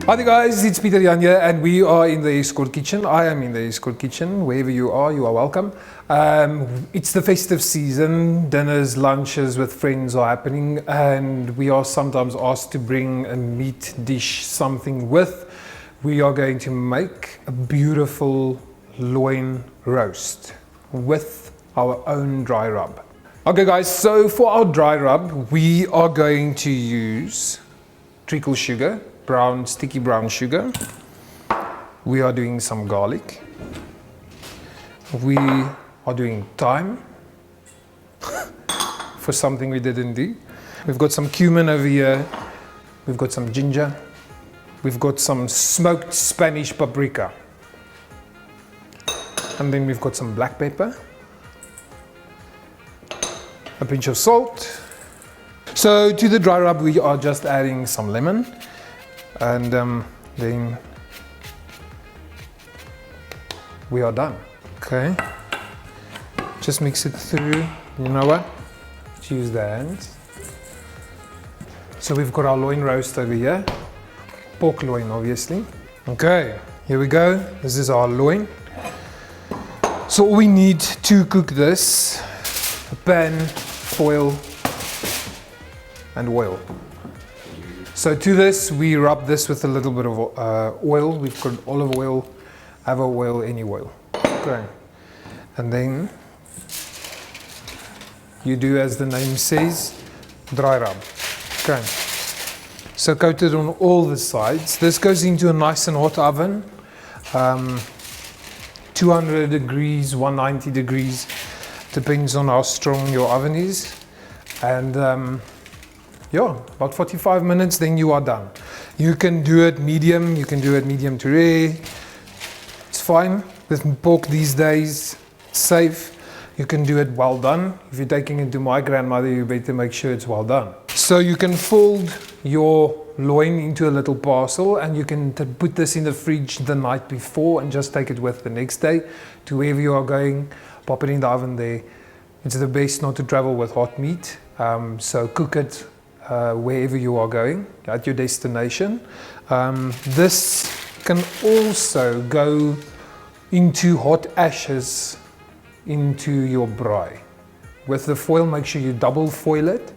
Hi there guys, it's Peter Jan here and we are in the Eskort kitchen. I am in the Eskort kitchen. Wherever you are welcome. It's the festive season. Dinners, lunches with friends are happening and we are sometimes asked to bring a meat dish, something with. We are going to make a beautiful loin roast with our own dry rub. Okay guys, so for our dry rub, we are going to use treacle sugar, sticky brown sugar. We are doing some garlic. We are doing thyme for something we didn't do. We've got some cumin over here. We've got some ginger. We've got some smoked Spanish paprika. And then we've got some black pepper. A pinch of salt. So to the dry rub we are just adding some lemon. And then we are done. Okay, just mix it through. You know what? Just use the hands. So we've got our loin roast over here, pork loin obviously. Okay, here we go. This is our loin. So all we need to cook this: a pan, foil, and oil. So to this, we rub this with a little bit of oil. We've got olive oil, avo oil, any oil. Okay. And then you do as the name says, dry rub. Okay. So coat it on all the sides. This goes into a nice and hot oven. 200 degrees, 190 degrees, depends on how strong your oven is. And yeah, about 45 minutes, then you are done. You can do it medium, you can do it medium to rare. It's fine. With pork these days, it's safe. You can do it well done. If you're taking it to my grandmother, you better make sure it's well done. So you can fold your loin into a little parcel and you can put this in the fridge the night before and just take it with the next day to wherever you are going. Pop it in the oven there. It's the best not to travel with hot meat. So cook it wherever you are going, at your destination. This can also go into hot ashes into your braai. With the foil, make sure you double foil it,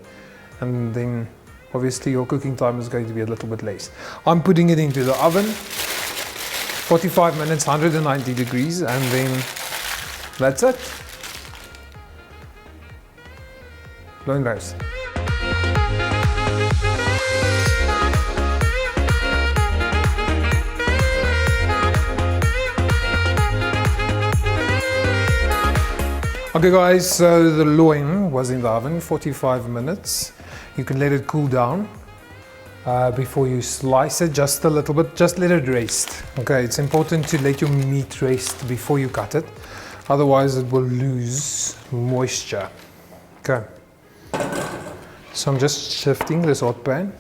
and then obviously your cooking time is going to be a little bit less. I'm putting it into the oven, 45 minutes, 190 degrees, and then that's it. Loin roast. Okay guys, so the loin was in the oven 45 minutes. You can let it cool down before you slice it just a little bit, just let it rest. Okay, it's important to let your meat rest before you cut it, otherwise it will lose moisture. Okay, so I'm just shifting this hot pan,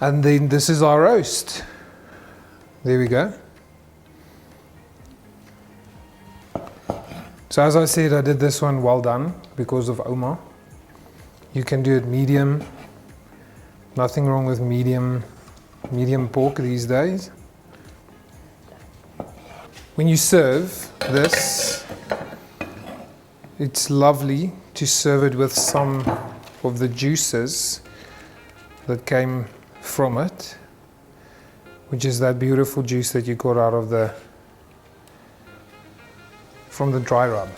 and then this is our roast. There we go. So as I said, I did this one well done because of Oma. You can do it medium. Nothing wrong with medium pork these days. When you serve this, it's lovely to serve it with some of the juices that came from it, which is that beautiful juice that you got out of from the dry rub.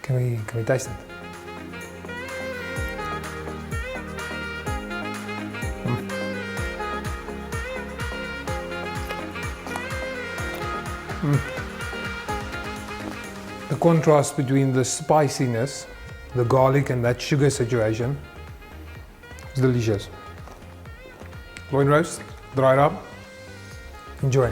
Can we taste it? The contrast between the spiciness, the garlic and that sugar situation is delicious. Loin roast, dry rub, enjoy.